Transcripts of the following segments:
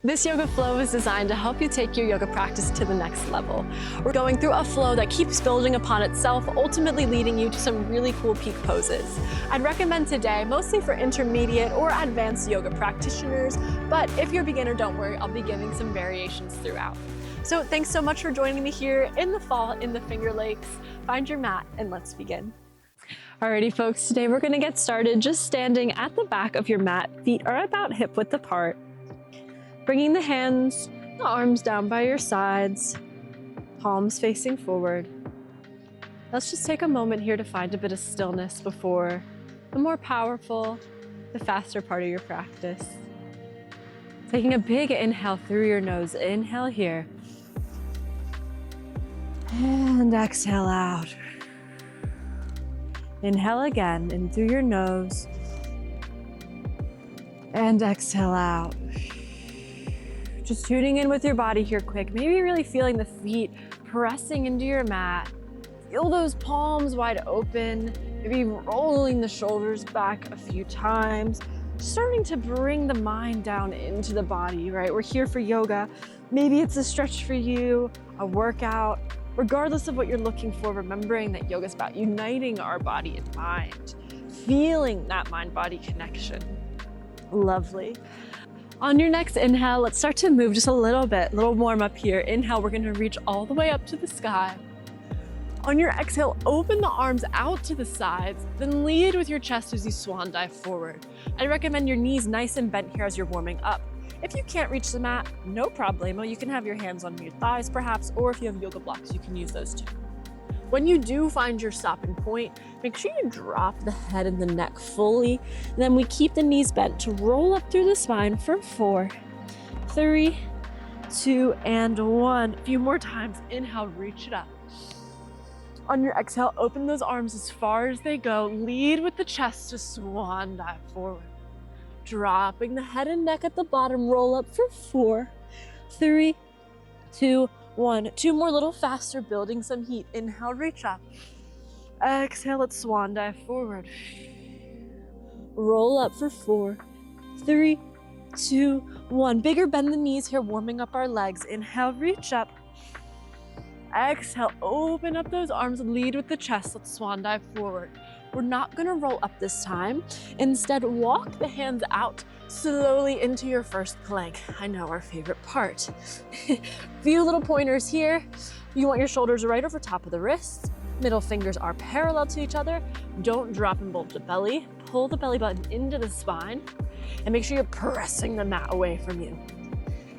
This yoga flow is designed to help you take your yoga practice to the next level. We're going through a flow that keeps building upon itself, ultimately leading you to some really cool peak poses. I'd recommend today mostly for intermediate or advanced yoga practitioners, but if you're a beginner, don't worry, I'll be giving some variations throughout. So thanks so much for joining me here in the fall in the Finger Lakes. Find your mat and let's begin. Alrighty folks, today we're gonna get started just standing at the back of your mat. Feet are about hip width apart. Bringing the hands, the arms down by your sides, palms facing forward. Let's just take a moment here to find a bit of stillness before the more powerful, the faster part of your practice. Taking a big inhale through your nose. Inhale here. And exhale out. Inhale again in through your nose. And exhale out. Just tuning in with your body here quick. Maybe really feeling the feet pressing into your mat. Feel those palms wide open. Maybe rolling the shoulders back a few times. Starting to bring the mind down into the body, right? We're here for yoga. Maybe it's a stretch for you, a workout. Regardless of what you're looking for, remembering that yoga is about uniting our body and mind. Feeling that mind-body connection. Lovely. On your next inhale, let's start to move just a little bit, little warm up here. Inhale, we're gonna reach all the way up to the sky. On your exhale, open the arms out to the sides, then lead with your chest as you swan dive forward. I recommend your knees nice and bent here as you're warming up. If you can't reach the mat, no problemo. You can have your hands on your thighs perhaps, or if you have yoga blocks, you can use those too. When you do find your stopping point, make sure you drop the head and the neck fully. And then we keep the knees bent to roll up through the spine for 4, 3, 2, and 1. A few more times. Inhale, reach it up. On your exhale, open those arms as far as they go. Lead with the chest to swan dive forward. Dropping the head and neck at the bottom, roll up for 4, 3, 2, 1. 2 more, little faster, building some heat. Inhale, reach up. Exhale, let's swan dive forward. Roll up for 4, 3, 2, 1. Bigger bend the knees here, warming up our legs. Inhale, reach up. Exhale, open up those arms, lead with the chest. Let's swan dive forward. We're not gonna roll up this time. Instead, walk the hands out slowly into your first plank. I know, our favorite part. Few little pointers here. You want your shoulders right over top of the wrists. Middle fingers are parallel to each other. Don't drop and bulge the belly. Pull the belly button into the spine and make sure you're pressing the mat away from you.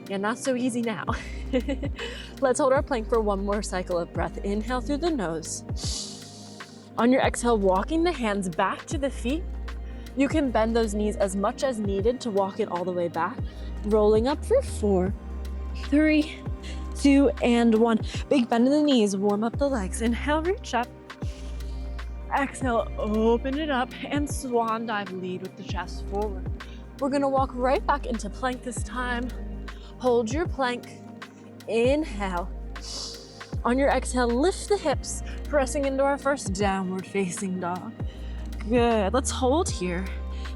Yeah, not so easy now. Let's hold our plank for one more cycle of breath. Inhale through the nose. On your exhale, walking the hands back to the feet. You can bend those knees as much as needed to walk it all the way back. Rolling up for 4, 3, 2, and 1. Big bend in the knees, warm up the legs. Inhale, reach up. Exhale, open it up and swan dive, lead with the chest forward. We're gonna walk right back into plank this time. Hold your plank. Inhale. On your exhale, lift the hips, pressing into our first downward facing dog. Good, let's hold here.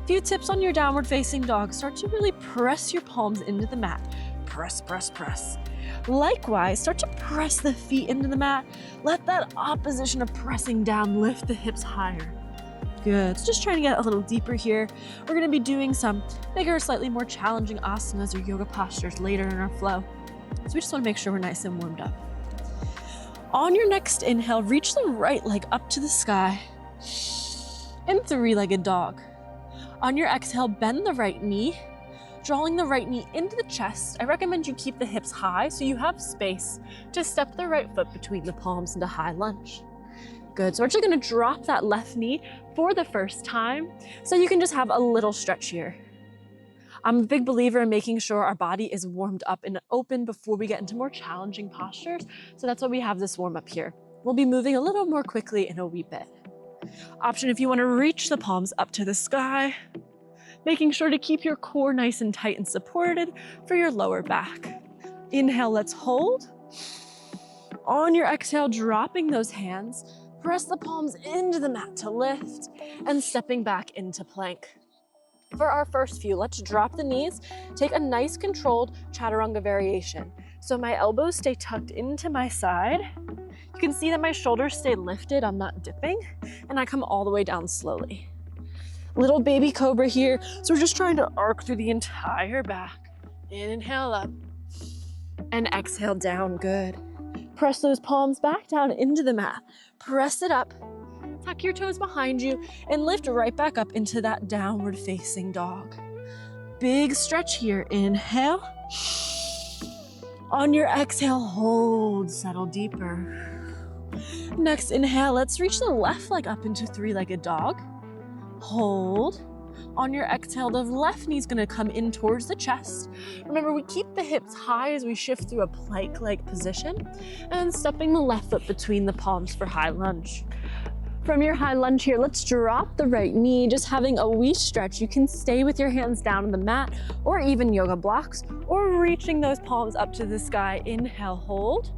A few tips on your downward facing dog. Start to really press your palms into the mat. Press, press, press. Likewise, start to press the feet into the mat. Let that opposition of pressing down lift the hips higher. Good, so just trying to get a little deeper here. We're gonna be doing some bigger, slightly more challenging asanas or yoga postures later in our flow. So we just wanna make sure we're nice and warmed up. On your next inhale, reach the right leg up to the sky in 3-legged dog. On your exhale, bend the right knee, drawing the right knee into the chest. I recommend you keep the hips high so you have space to step the right foot between the palms into high lunge. Good, so we're actually gonna drop that left knee for the first time so you can just have a little stretch here. I'm a big believer in making sure our body is warmed up and open before we get into more challenging postures. So that's why we have this warm up here. We'll be moving a little more quickly in a wee bit. Option if you want to reach the palms up to the sky, making sure to keep your core nice and tight and supported for your lower back. Inhale, let's hold. On your exhale, dropping those hands, press the palms into the mat to lift and stepping back into plank. For our first few, let's drop the knees, take a nice controlled chaturanga variation. So my elbows stay tucked into my side. You can see that my shoulders stay lifted, I'm not dipping, and I come all the way down slowly. Little baby cobra here, so we're just trying to arc through the entire back. Inhale up, and exhale down, good. Press those palms back down into the mat. Press it up, tuck your toes behind you, and lift right back up into that downward facing dog. Big stretch here, inhale. On your exhale, hold, settle deeper. Next inhale, let's reach the left leg up into three-legged dog. Hold. On your exhale, the left knee's gonna come in towards the chest. Remember, we keep the hips high as we shift through a plank-like position, and stepping the left foot between the palms for high lunge. From your high lunge here, let's drop the right knee, just having a wee stretch. You can stay with your hands down on the mat, or even yoga blocks, or reaching those palms up to the sky. Inhale, hold.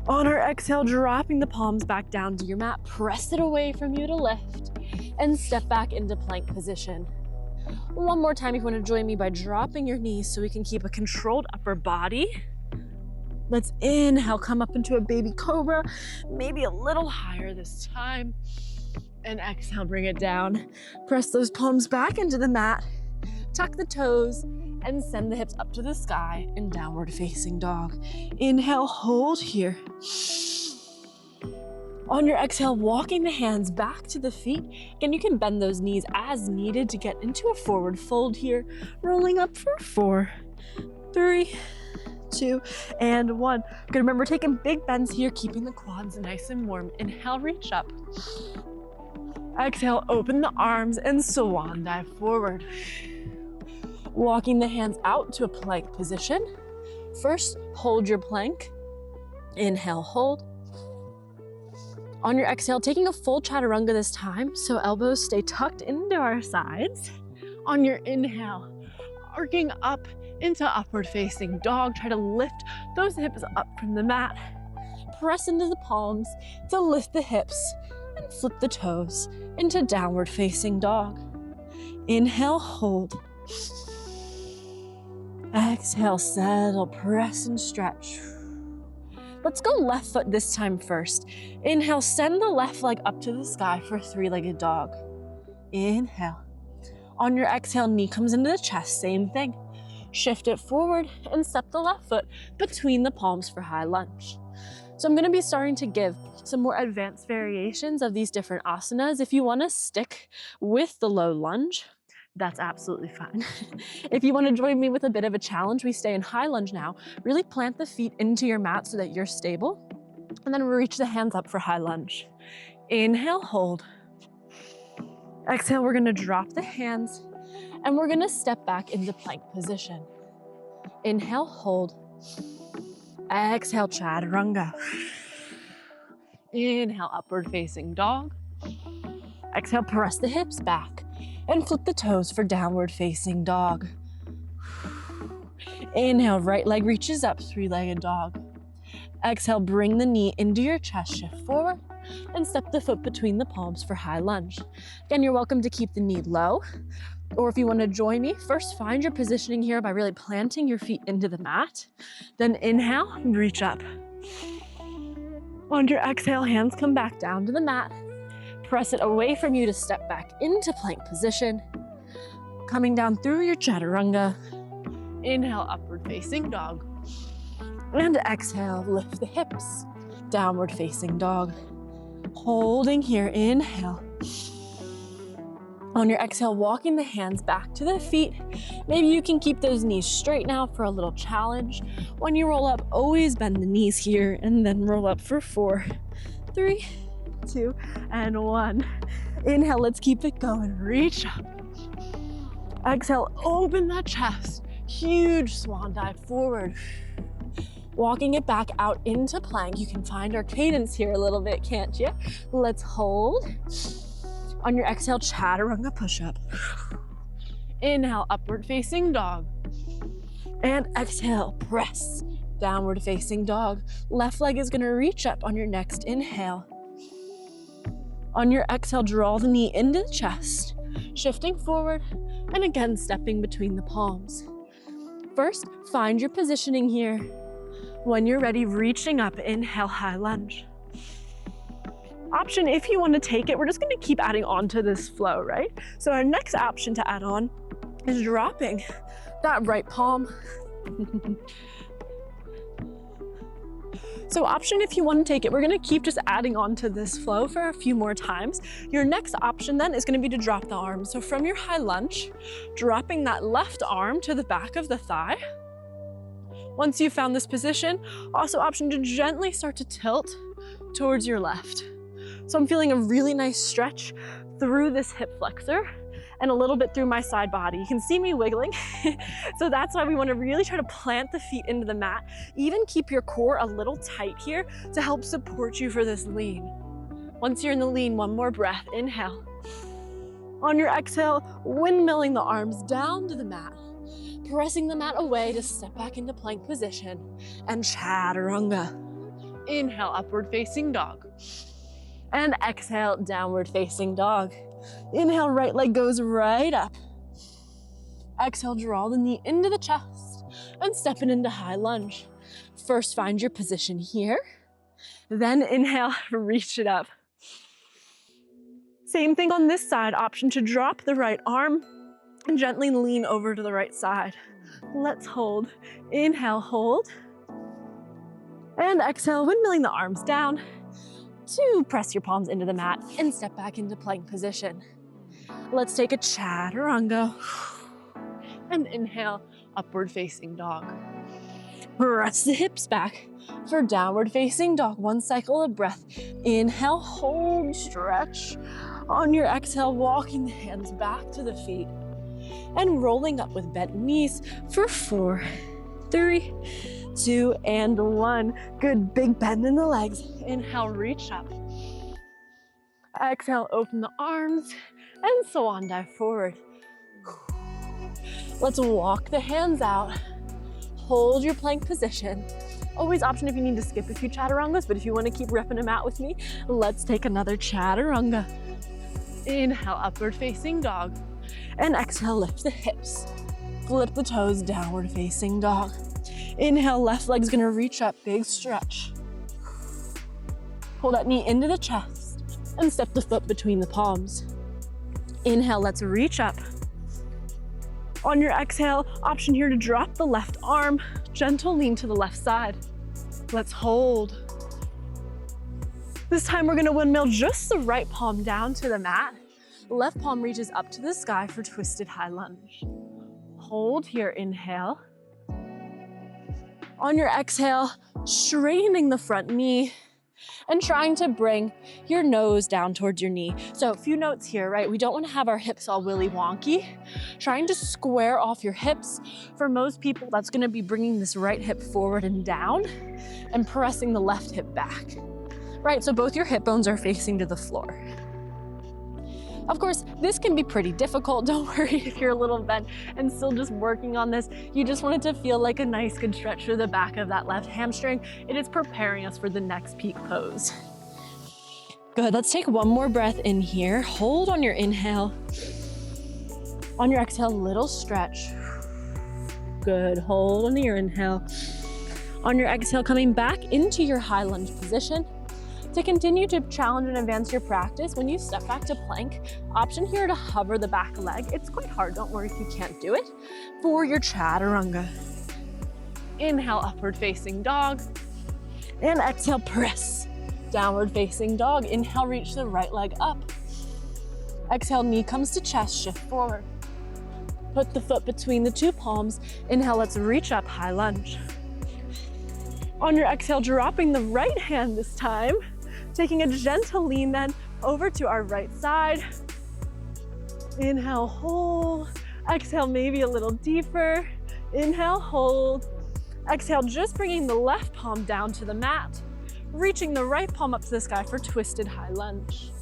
On our exhale, dropping the palms back down to your mat, press it away from you to lift, and step back into plank position. One more time if you want to join me by dropping your knees so we can keep a controlled upper body. Let's inhale, come up into a baby cobra, maybe a little higher this time. And exhale, bring it down. Press those palms back into the mat, tuck the toes, and send the hips up to the sky in downward facing dog. Inhale, hold here. On your exhale, walking the hands back to the feet. Again, you can bend those knees as needed to get into a forward fold here. Rolling up for 4, 3, 2, and 1. Good, remember taking big bends here, keeping the quads nice and warm. Inhale, reach up. Exhale, open the arms and swan dive forward. Walking the hands out to a plank position. First, hold your plank. Inhale, hold. On your exhale, taking a full chaturanga this time, so elbows stay tucked into our sides. On your inhale, arcing up into upward facing dog. Try to lift those hips up from the mat. Press into the palms to lift the hips and flip the toes into downward facing dog. Inhale, hold. Exhale, settle, press and stretch. Let's go left foot this time first. Inhale, send the left leg up to the sky for a three-legged dog. Inhale. On your exhale, knee comes into the chest, same thing. Shift it forward and step the left foot between the palms for high lunge. So I'm gonna be starting to give some more advanced variations of these different asanas. If you wanna stick with the low lunge, that's absolutely fine. If you want to join me with a bit of a challenge, we stay in high lunge now. Really plant the feet into your mat so that you're stable. And then reach the hands up for high lunge. Inhale, hold. Exhale, we're gonna drop the hands and we're gonna step back into plank position. Inhale, hold. Exhale, chaturanga. Inhale, upward facing dog. Exhale, press the hips back and flip the toes for downward facing dog. Inhale, right leg reaches up, three-legged dog. Exhale, bring the knee into your chest, shift forward, and step the foot between the palms for high lunge. Again, you're welcome to keep the knee low, or if you want to join me, first find your positioning here by really planting your feet into the mat. Then inhale, reach up. On your exhale, hands come back down to the mat. Press it away from you to step back into plank position. Coming down through your chaturanga. Inhale, upward facing dog. And exhale, lift the hips. Downward facing dog. Holding here, inhale. On your exhale, walking the hands back to the feet. Maybe you can keep those knees straight now for a little challenge. When you roll up, always bend the knees here and then roll up for 4, 3, 2, and 1. Inhale, let's keep it going. Reach up. Exhale, open that chest. Huge swan dive forward. Walking it back out into plank. You can find our cadence here a little bit, can't you? Let's hold. On your exhale, chaturanga push-up. Inhale, upward facing dog. And exhale, press. Downward facing dog. Left leg is gonna reach up on your next inhale. On your exhale, draw the knee into the chest. shifting forward, and again stepping between the palms. First, find your positioning here. When you're ready, reaching up, inhale, high lunge. Option, if you want to take it, we're just going to keep adding on to this flow, right? So our next option to add on is dropping that right palm. So option, if you want to take it, we're going to keep just adding on to this flow for a few more times. Your next option then is going to be to drop the arm. So from your high lunge, dropping that left arm to the back of the thigh. Once you've found this position, also option to gently start to tilt towards your left. So I'm feeling a really nice stretch through this hip flexor and a little bit through my side body. You can see me wiggling. So that's why we want to really try to plant the feet into the mat. Even keep your core a little tight here to help support you for this lean. Once you're in the lean, one more breath, inhale. On your exhale, windmilling the arms down to the mat, pressing the mat away to step back into plank position and chaturanga. Inhale, upward facing dog. And exhale, downward facing dog. Inhale, right leg goes right up. Exhale, draw the knee into the chest and step it into high lunge. First, find your position here. Then inhale, reach it up. Same thing on this side, option to drop the right arm and gently lean over to the right side. Let's hold. Inhale, hold. And exhale, windmilling the arms down to press your palms into the mat and step back into plank position. Let's take a chaturanga. And inhale, upward facing dog. Press the hips back for downward facing dog. One cycle of breath. Inhale, hold, stretch. On your exhale, walking the hands back to the feet and rolling up with bent knees for 4, 3, 2, and 1. Good, big bend in the legs. Inhale, reach up. Exhale, open the arms and swan dive forward. Let's walk the hands out. Hold your plank position. Always option if you need to skip a few chaturangas, but if you want to keep repping them out with me, let's take another chaturanga. Inhale, upward facing dog. And exhale, lift the hips. Flip the toes, downward facing dog. Inhale, left leg's gonna reach up, big stretch. Pull that knee into the chest and step the foot between the palms. Inhale, let's reach up. On your exhale, option here to drop the left arm, gentle lean to the left side. Let's hold. This time we're gonna windmill just the right palm down to the mat. Left palm reaches up to the sky for twisted high lunge. Hold here, inhale. On your exhale, straightening the front knee and trying to bring your nose down towards your knee. So a few notes here, right? We don't want to have our hips all willy wonky. Trying to square off your hips. For most people, that's going to be bringing this right hip forward and down and pressing the left hip back, right? So both your hip bones are facing to the floor. Of course, this can be pretty difficult. Don't worry if you're a little bent and still just working on this. You just want it to feel like a nice good stretch through the back of that left hamstring. It is preparing us for the next peak pose. Good, let's take one more breath in here. Hold on your inhale. On your exhale, little stretch. Good, hold on your inhale. On your exhale, coming back into your high lunge position. To continue to challenge and advance your practice, when you step back to plank, option here to hover the back leg. It's quite hard, don't worry if you can't do it, for your chaturanga. Inhale, upward facing dog. And exhale, press. Downward facing dog. Inhale, reach the right leg up. Exhale, knee comes to chest, shift forward. Put the foot between the two palms. Inhale, let's reach up, high lunge. On your exhale, dropping the right hand this time. Taking a gentle lean then over to our right side. Inhale, hold. Exhale, maybe a little deeper. Inhale, hold. Exhale, just bringing the left palm down to the mat. Reaching the right palm up to the sky for twisted high lunge.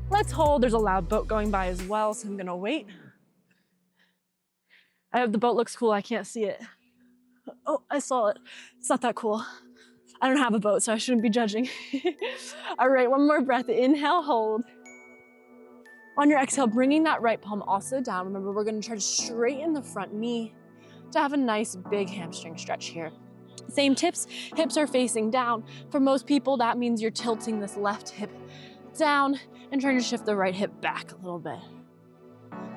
Let's hold. There's a loud boat going by as well, so I'm gonna wait. I hope the boat looks cool. I can't see it. Oh, I saw it. It's not that cool. I don't have a boat, so I shouldn't be judging. All right, one more breath. Inhale, hold. On your exhale, bringing that right palm also down. Remember, we're gonna try to straighten the front knee to have a nice big hamstring stretch here. Same tips, hips are facing down. For most people, that means you're tilting this left hip down and trying to shift the right hip back a little bit.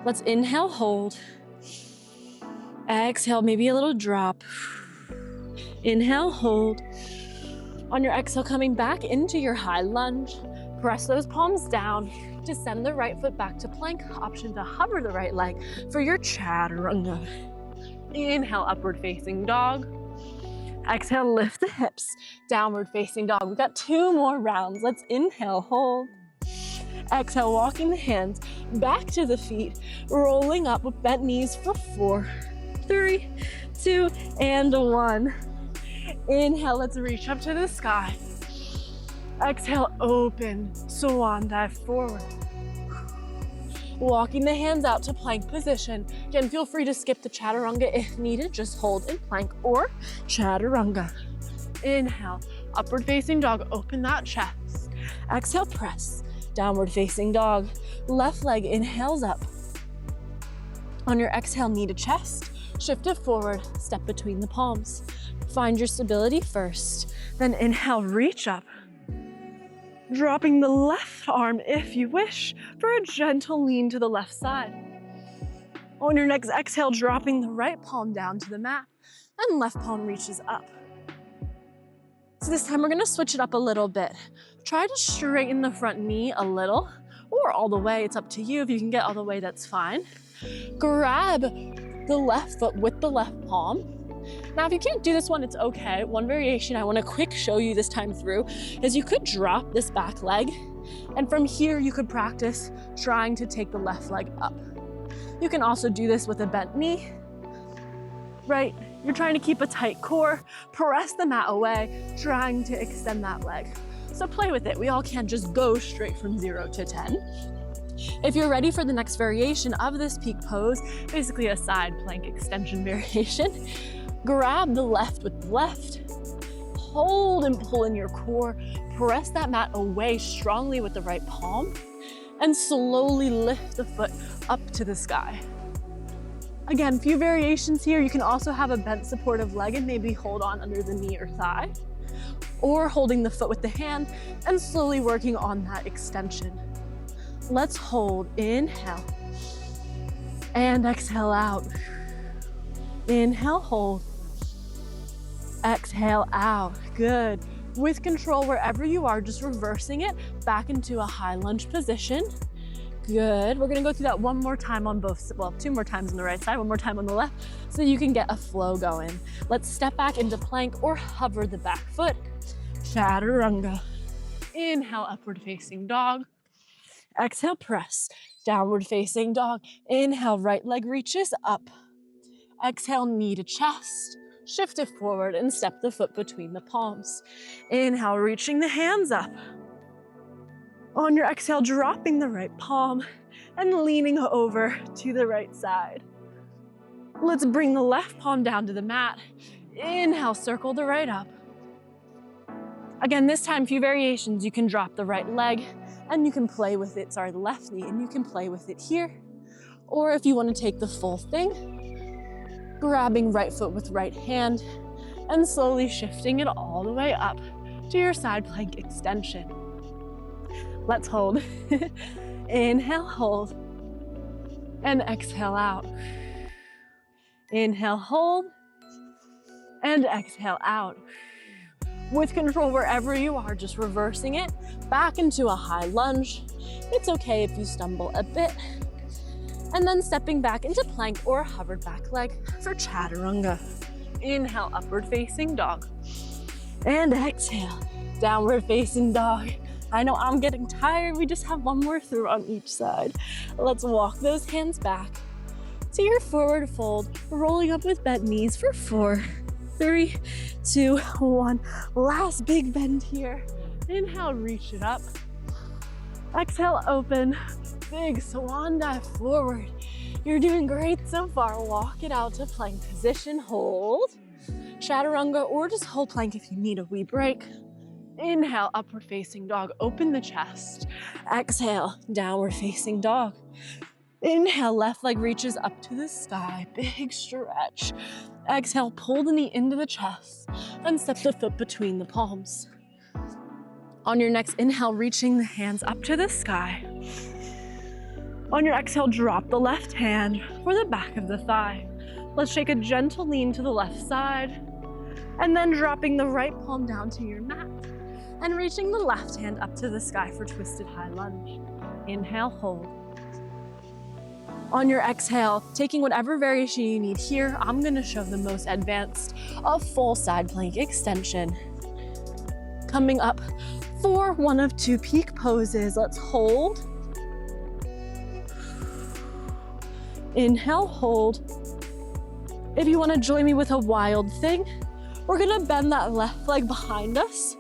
Let's inhale, hold. Exhale, maybe a little drop. Inhale, hold. On your exhale, coming back into your high lunge, press those palms down, descend the right foot back to plank, option to hover the right leg for your chaturanga. Inhale, upward facing dog. Exhale, lift the hips, downward facing dog. We've got 2 more rounds. Let's inhale, hold. Exhale, walking the hands back to the feet, rolling up with bent knees for 4, 3, 2, and 1. Inhale, let's reach up to the sky. Exhale, open, swan dive forward. Walking the hands out to plank position. Again, feel free to skip the chaturanga if needed. Just hold in plank or chaturanga. Inhale, upward facing dog, open that chest. Exhale, press, downward facing dog. Left leg inhales up. On your exhale, knee to chest, shift it forward, step between the palms. Find your stability first, then inhale, reach up. Dropping the left arm if you wish for a gentle lean to the left side. On your next exhale, dropping the right palm down to the mat and left palm reaches up. So this time we're gonna switch it up a little bit. Try to straighten the front knee a little or all the way, it's up to you. If you can get all the way, that's fine. Grab the left foot with the left palm. Now, if you can't do this one, it's okay. One variation I want to quick show you this time through is you could drop this back leg, and from here you could practice trying to take the left leg up. You can also do this with a bent knee, right? You're trying to keep a tight core, press the mat away, trying to extend that leg. So play with it. We all can't just go straight from 0 to 10. If you're ready for the next variation of this peak pose, basically a side plank extension variation, grab the left with the left, hold and pull in your core, press that mat away strongly with the right palm, and slowly lift the foot up to the sky. Again, few variations here. You can also have a bent supportive leg and maybe hold on under the knee or thigh, or holding the foot with the hand and slowly working on that extension. Let's hold, inhale, and exhale out. Inhale, hold. Exhale out, good. With control wherever you are, just reversing it back into a high lunge position. Good, we're gonna go through that one more time on both, well, 2 more times on the right side, 1 more time on the left, so you can get a flow going. Let's step back into plank or hover the back foot. Chaturanga. Inhale, upward facing dog. Exhale, press, downward facing dog. Inhale, right leg reaches up. Exhale, knee to chest. Shift it forward and step the foot between the palms. Inhale, reaching the hands up. On your exhale, dropping the right palm and leaning over to the right side. Let's bring the left palm down to the mat. Inhale, circle the right up. Again, this time, few variations. You can drop the right leg and you can play with it, the left knee, and you can play with it here. Or if you want to take the full thing, grabbing right foot with right hand and slowly shifting it all the way up to your side plank extension. Let's hold. Inhale, hold, and exhale out. Inhale, hold, and exhale out. With control wherever you are, just reversing it back into a high lunge. It's okay if you stumble a bit. And then stepping back into plank or hovered back leg for chaturanga. Inhale, upward facing dog. And exhale, downward facing dog. I know I'm getting tired. We just have 1 more through on each side. Let's walk those hands back to your forward fold, rolling up with bent knees for 4, 3, 2, 1. Last big bend here. Inhale, reach it up. Exhale, open. Big swan dive forward. You're doing great so far. Walk it out to plank position. Hold. Chaturanga or just hold plank if you need a wee break. Inhale, upward facing dog, open the chest. Exhale, downward facing dog. Inhale, left leg reaches up to the sky, big stretch. Exhale, pull the knee into the chest and step the foot between the palms. On your next inhale, reaching the hands up to the sky. On your exhale, drop the left hand for the back of the thigh. Let's take a gentle lean to the left side, and then dropping the right palm down to your mat, and reaching the left hand up to the sky for twisted high lunge. Inhale, hold. On your exhale, taking whatever variation you need here, I'm gonna show the most advanced of full side plank extension. Coming up for one of two peak poses. Let's hold. Inhale, hold. If you wanna join me with a wild thing, we're gonna bend that left leg behind us,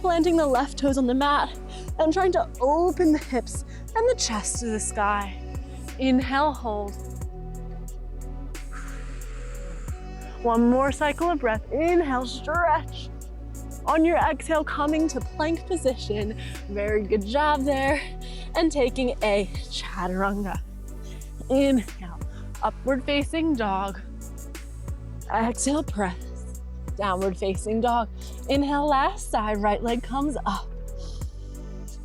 planting the left toes on the mat and trying to open the hips and the chest to the sky. Inhale, hold. One more cycle of breath. Inhale, stretch. On your exhale, coming to plank position. Very good job there. And taking a chaturanga. Inhale, upward facing dog. Exhale, press. Downward facing dog. Inhale, last side, right leg comes up.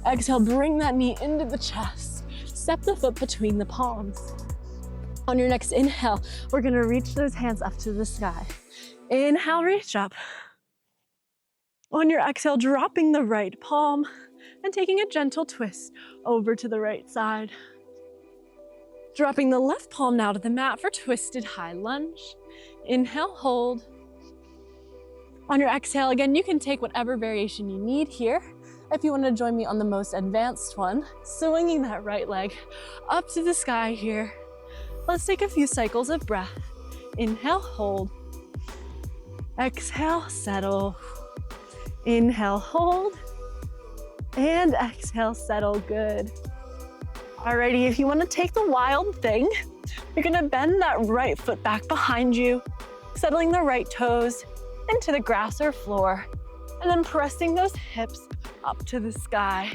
Exhale, bring that knee into the chest. Step the foot between the palms. On your next inhale, we're gonna reach those hands up to the sky. Inhale, reach up. On your exhale, dropping the right palm and taking a gentle twist over to the right side. Dropping the left palm now to the mat for twisted high lunge. Inhale, hold. On your exhale, again, you can take whatever variation you need here. If you want to join me on the most advanced one, swinging that right leg up to the sky here. Let's take a few cycles of breath. Inhale, hold. Exhale, settle. Inhale, hold. And exhale, settle. Good. Alrighty, if you want to take the wild thing, you're gonna bend that right foot back behind you, settling the right toes into the grass or floor, and then pressing those hips up to the sky.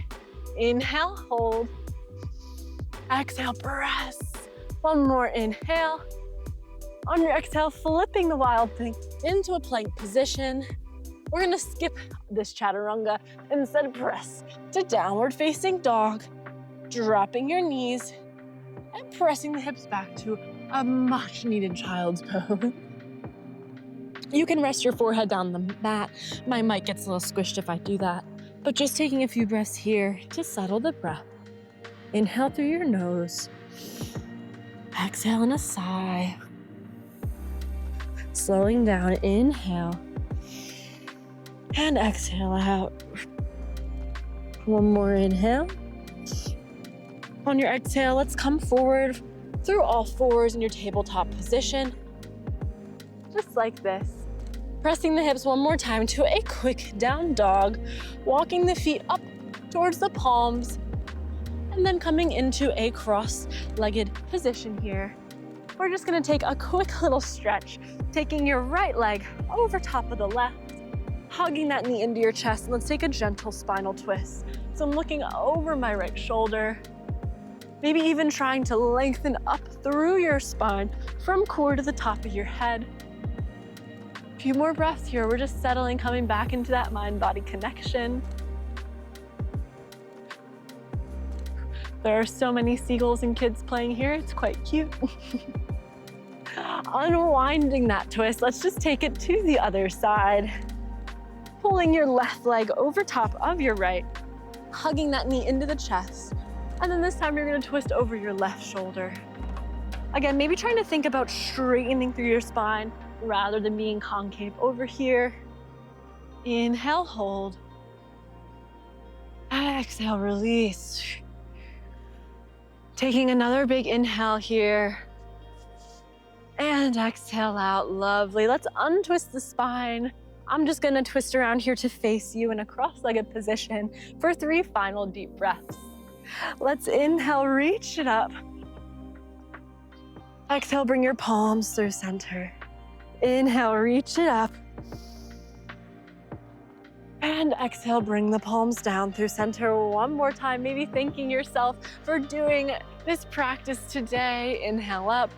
Inhale, hold. Exhale, press. One more inhale. On your exhale, flipping the wild thing into a plank position. We're gonna skip this chaturanga and instead press to downward facing dog, dropping your knees and pressing the hips back to a much needed child's pose. You can rest your forehead down the mat. My mic gets a little squished if I do that, but just taking a few breaths here to settle the breath. Inhale through your nose. Exhale in a sigh. Slowing down, inhale. And exhale out. One more inhale. On your exhale, let's come forward through all fours in your tabletop position. Just like this. Pressing the hips one more time to a quick down dog. Walking the feet up towards the palms. And then coming into a cross-legged position here. We're just gonna take a quick little stretch, taking your right leg over top of the left, hugging that knee into your chest, and let's take a gentle spinal twist. So I'm looking over my right shoulder, maybe even trying to lengthen up through your spine from core to the top of your head. A few more breaths here. We're just settling, coming back into that mind-body connection. There are so many seagulls and kids playing here. It's quite cute. Unwinding that twist, let's just take it to the other side. Pulling your left leg over top of your right, hugging that knee into the chest. And then this time you're gonna twist over your left shoulder. Again, maybe trying to think about straightening through your spine rather than being concave over here. Inhale, hold. Exhale, release. Taking another big inhale here. And exhale out, lovely. Let's untwist the spine. I'm just gonna twist around here to face you in a cross-legged position for 3 final deep breaths. Let's inhale, reach it up. Exhale, bring your palms through center. Inhale, reach it up. And exhale, bring the palms down through center one more time, maybe thanking yourself for doing this practice today. Inhale up,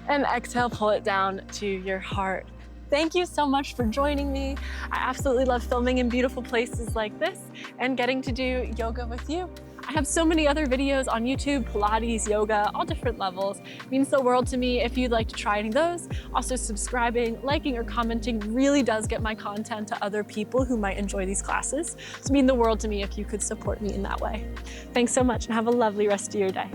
and exhale, pull it down to your heart. Thank you so much for joining me. I absolutely love filming in beautiful places like this and getting to do yoga with you. I have so many other videos on YouTube, Pilates, yoga, all different levels. It means the world to me if you'd like to try any of those. Also, subscribing, liking, or commenting really does get my content to other people who might enjoy these classes. So it means the world to me if you could support me in that way. Thanks so much and have a lovely rest of your day.